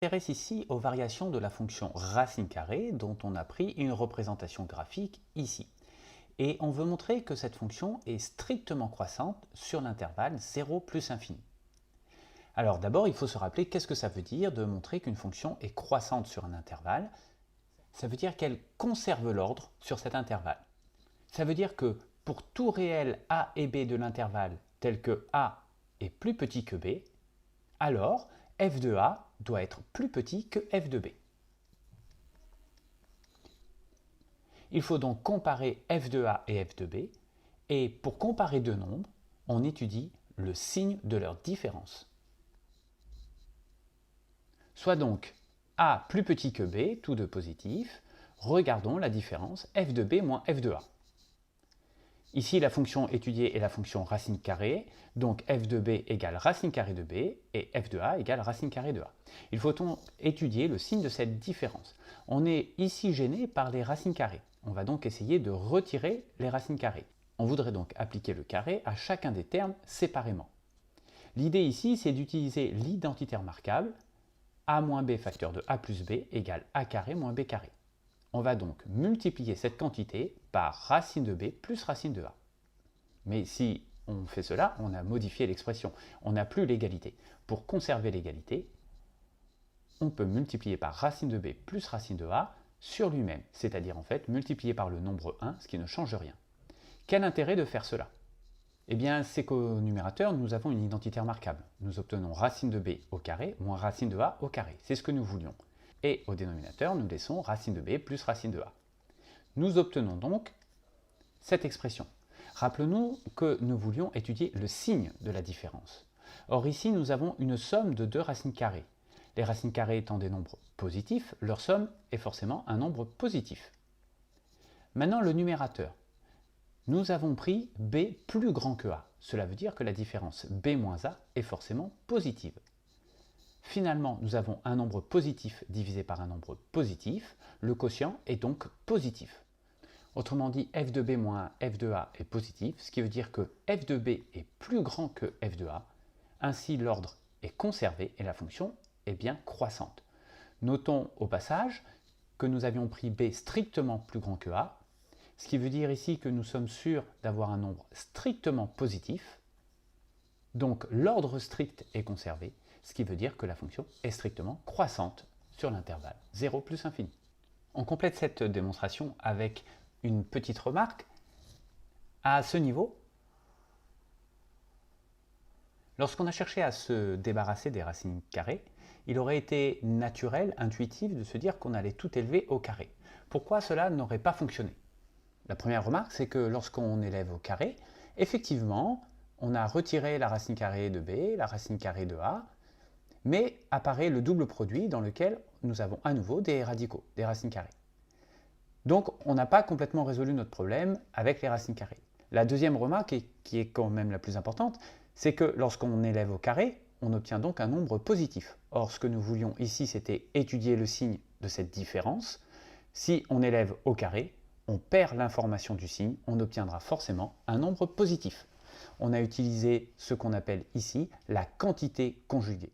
S'intéresse ici aux variations de la fonction racine carrée dont on a pris une représentation graphique ici. Et on veut montrer que cette fonction est strictement croissante sur l'intervalle 0 plus infini. Alors d'abord, il faut se rappeler qu'est-ce que ça veut dire de montrer qu'une fonction est croissante sur un intervalle. Ça veut dire qu'elle conserve l'ordre sur cet intervalle. Ça veut dire que pour tout réel a et b de l'intervalle tel que a est plus petit que b, alors f de a doit être plus petit que f de b. Il faut donc comparer f de a et f de b, et pour comparer deux nombres, on étudie le signe de leur différence. Soit donc a plus petit que b, tous deux positifs, regardons la différence f de b moins f de a. Ici, la fonction étudiée est la fonction racine carrée, donc f de b égale racine carrée de b, et f de a égale racine carrée de a. Il faut donc étudier le signe de cette différence. On est ici gêné par les racines carrées. On va donc essayer de retirer les racines carrées. On voudrait donc appliquer le carré à chacun des termes séparément. L'idée ici, c'est d'utiliser l'identité remarquable a moins b facteur de a plus b égale a carré moins b carré. On va donc multiplier cette quantité par racine de b plus racine de a. Mais si on fait cela, on a modifié l'expression. On n'a plus l'égalité. Pour conserver l'égalité, on peut multiplier par racine de b plus racine de a sur lui-même, c'est-à-dire en fait multiplier par le nombre 1, ce qui ne change rien. Quel intérêt de faire cela? Eh bien, c'est qu'au numérateur, nous avons une identité remarquable. Nous obtenons racine de b au carré moins racine de a au carré. C'est ce que nous voulions. Et au dénominateur, nous laissons racine de b plus racine de a. Nous obtenons donc cette expression. Rappelons-nous que nous voulions étudier le signe de la différence. Or ici, nous avons une somme de deux racines carrées. Les racines carrées étant des nombres positifs, leur somme est forcément un nombre positif. Maintenant, le numérateur. Nous avons pris b plus grand que a. Cela veut dire que la différence b moins a est forcément positive. Finalement, nous avons un nombre positif divisé par un nombre positif. Le quotient est donc positif. Autrement dit, f de b moins f de a est positif, ce qui veut dire que f de b est plus grand que f de a. Ainsi, l'ordre est conservé et la fonction est bien croissante. Notons au passage que nous avions pris b strictement plus grand que a, ce qui veut dire ici que nous sommes sûrs d'avoir un nombre strictement positif. Donc l'ordre strict est conservé, ce qui veut dire que la fonction est strictement croissante sur l'intervalle 0 plus infini. On complète cette démonstration avec une petite remarque. À ce niveau, lorsqu'on a cherché à se débarrasser des racines carrées, il aurait été naturel, intuitif de se dire qu'on allait tout élever au carré. Pourquoi cela n'aurait pas fonctionné? La première remarque, c'est que lorsqu'on élève au carré, effectivement, on a retiré la racine carrée de b, la racine carrée de a, mais apparaît le double produit dans lequel nous avons à nouveau des radicaux, des racines carrées. Donc on n'a pas complètement résolu notre problème avec les racines carrées. La deuxième remarque, et qui est quand même la plus importante, c'est que lorsqu'on élève au carré, on obtient donc un nombre positif. Or, ce que nous voulions ici, c'était étudier le signe de cette différence. Si on élève au carré, on perd l'information du signe, on obtiendra forcément un nombre positif. On a utilisé ce qu'on appelle ici la quantité conjuguée.